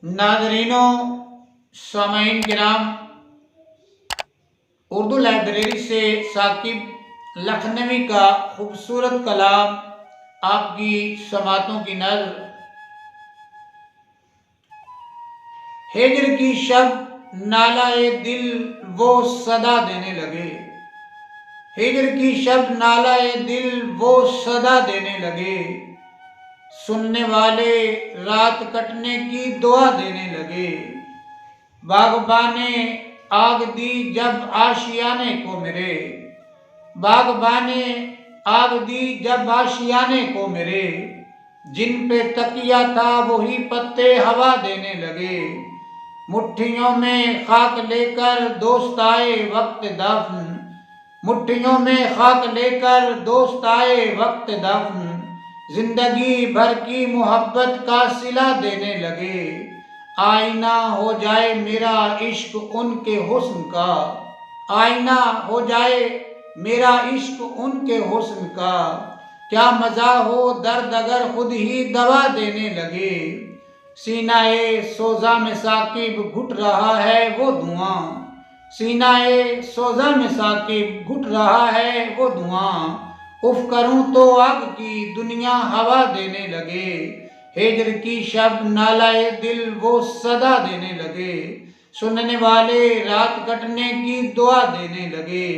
नाज़रीनों, सामाईन किराम, उर्दू लाइब्रेरी से साकिब लखनवी का खूबसूरत कलाम आपकी समातों की नज़र। हिज्र की शब नालाए दिल वो सदा देने लगे। हिज्र की शब नालाए दिल वो सदा देने लगे। सुनने वाले रात कटने की दुआ देने लगे। बागबाने आग दी जब आशियाने को मेरे। बागबाने आग दी जब आशियाने को मेरे। जिन पे तकिया था वही पत्ते हवा देने लगे। मुट्ठियों में खाक लेकर दोस्त आए वक्त दफन। मुट्ठियों में खाक लेकर दोस्त आए वक्त दफन। जिंदगी भर की मोहब्बत का सिला देने लगे। आईना हो जाए मेरा इश्क उनके हुस्न का। आईना हो जाए मेरा इश्क उनके हुस्न का। क्या मजा हो दर्द अगर खुद ही दवा देने लगे। सीनाए सोजा में साकिब घुट रहा है वो धुआं। सीनाए सोजा में साकिब घुट रहा है वो धुआं। उफ करूं तो आग की दुनिया हवा देने लगे। हिज्र की शब नालाए दिल वो सदा देने लगे। सुनने वाले रात कटने की दुआ देने लगे।